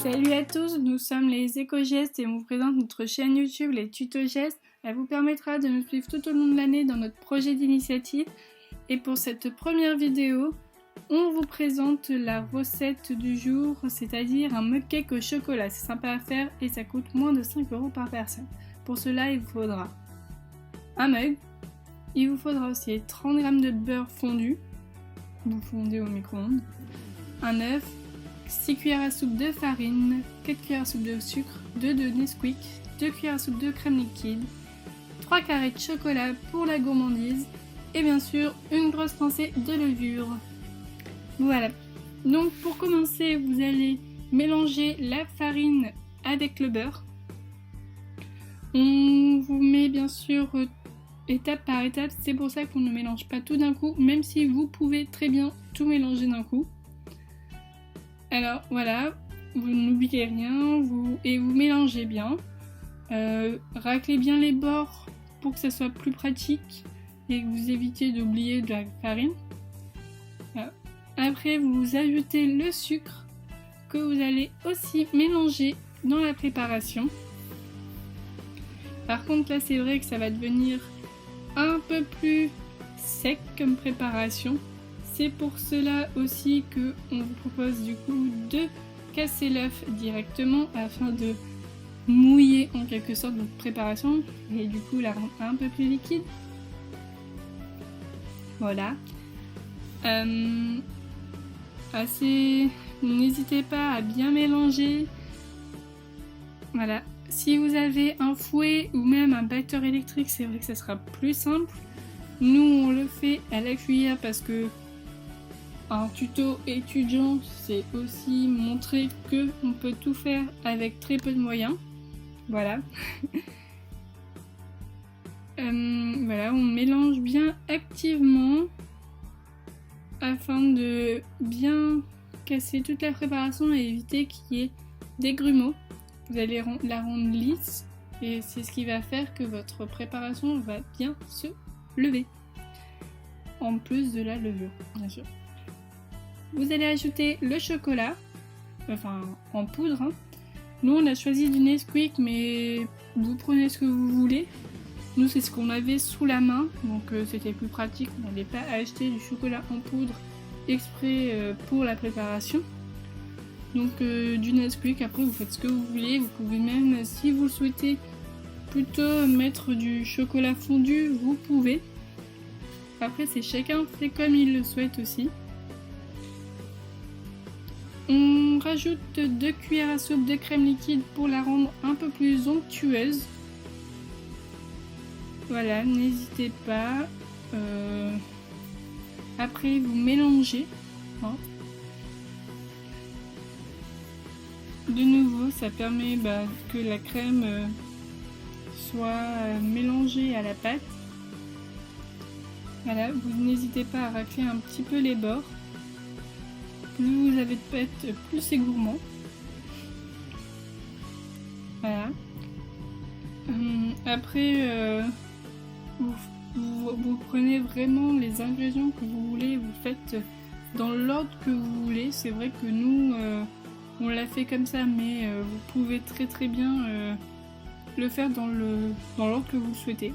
Salut à tous, nous sommes les éco-gestes et on vous présente notre chaîne YouTube Les Tutos Gestes. Elle vous permettra de nous suivre tout au long de l'année dans notre projet d'initiative. Et pour cette première vidéo, on vous présente la recette du jour, c'est-à-dire un mug cake au chocolat. C'est sympa à faire et ça coûte moins de 5 € par personne. Pour cela, il vous faudra un mug, il vous faudra aussi 30 g de beurre fondu, vous fondez au micro-ondes, un œuf, 6 cuillères à soupe de farine, 4 cuillères à soupe de sucre, 2 de Nesquik, 2 cuillères à soupe de crème liquide, 3 carrés de chocolat pour la gourmandise et bien sûr une grosse pincée de levure. Voilà, donc pour commencer vous allez mélanger la farine avec le beurre. On vous met bien sûr étape par étape, c'est pour ça qu'on ne mélange pas tout d'un coup, même si vous pouvez très bien tout mélanger d'un coup. Alors voilà, vous n'oubliez rien et vous mélangez bien. Raclez bien les bords pour que ça soit plus pratique et que vous évitiez d'oublier de la farine. Voilà. Après vous ajoutez le sucre que vous allez aussi mélanger dans la préparation. Par contre là c'est vrai que ça va devenir un peu plus sec comme préparation. C'est pour cela aussi que on vous propose du coup de casser l'œuf directement afin de mouiller en quelque sorte votre préparation et du coup la rendre un peu plus liquide. Voilà. N'hésitez pas à bien mélanger. Voilà. Si vous avez un fouet ou même un batteur électrique, c'est vrai que ça sera plus simple. Nous on le fait à la cuillère parce que un tuto étudiant, c'est aussi montrer que on peut tout faire avec très peu de moyens. Voilà. Voilà, on mélange bien activement afin de bien casser toute la préparation et éviter qu'il y ait des grumeaux. Vous allez la rendre lisse et c'est ce qui va faire que votre préparation va bien se lever. En plus de la levure, bien sûr. Vous allez ajouter le chocolat, enfin en poudre. Hein. Nous on a choisi du Nesquik, mais vous prenez ce que vous voulez. Nous c'est ce qu'on avait sous la main, donc c'était plus pratique. On n'allait pas acheter du chocolat en poudre exprès pour la préparation. Donc du Nesquik, après vous faites ce que vous voulez. Vous pouvez même, si vous le souhaitez, plutôt mettre du chocolat fondu, vous pouvez. Après c'est chacun fait comme il le souhaite aussi. On rajoute 2 cuillères à soupe de crème liquide pour la rendre un peu plus onctueuse. Voilà, n'hésitez pas. Après, vous mélangez. Hein. De nouveau, ça permet que la crème soit mélangée à la pâte. Voilà, vous n'hésitez pas à racler un petit peu les bords. Plus vous avez de pâte, plus c'est gourmand. Voilà. Après, vous prenez vraiment les ingrédients que vous voulez, vous faites dans l'ordre que vous voulez. C'est vrai que nous, on l'a fait comme ça, mais vous pouvez très bien le faire dans l'ordre que vous souhaitez.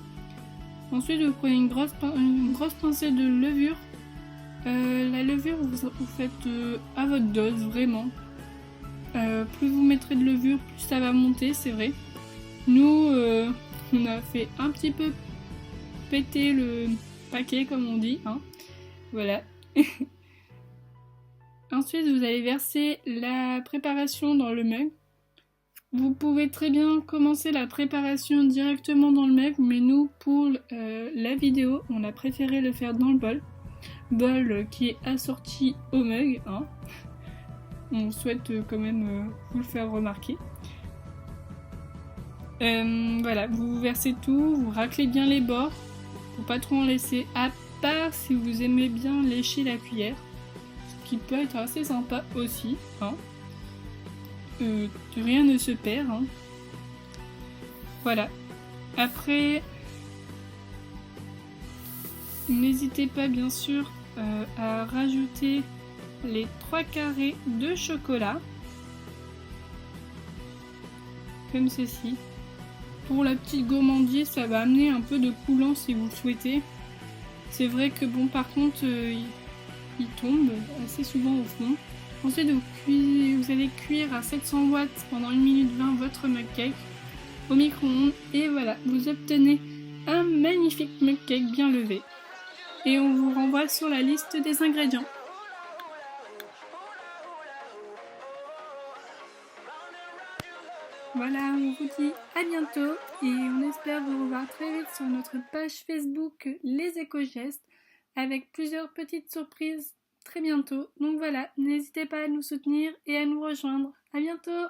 Ensuite, vous prenez une grosse pincée de levure. La levure, vous faites à votre dose, vraiment. Plus vous mettrez de levure, plus ça va monter, c'est vrai. Nous, on a fait un petit peu péter le paquet, comme on dit. Hein. Voilà. Ensuite, vous allez verser la préparation dans le mug. Vous pouvez très bien commencer la préparation directement dans le mug, mais nous, pour la vidéo, on a préféré le faire dans le bol. Bol qui est assorti au mug. Hein. On souhaite quand même vous le faire remarquer. Voilà, vous versez tout, vous raclez bien les bords pour pas trop en laisser, à part si vous aimez bien lécher la cuillère, ce qui peut être assez sympa aussi. Hein. Rien ne se perd. Hein. Voilà. Après, n'hésitez pas bien sûr à, rajouter les 3 carrés de chocolat. comme ceci. Pour la petite gourmandise, ça va amener un peu de coulant si vous le souhaitez. C'est vrai que bon, par contre, il tombe assez souvent au fond. Ensuite, vous allez cuire à 700 watts pendant 1 minute 20 votre mug cake au micro-ondes. Et voilà, vous obtenez un magnifique mug cake bien levé. Et on vous renvoie sur la liste des ingrédients. Voilà, on vous dit à bientôt et on espère vous revoir très vite sur notre page Facebook Les Éco-Gestes avec plusieurs petites surprises très bientôt. Donc voilà, n'hésitez pas à nous soutenir et à nous rejoindre. À bientôt!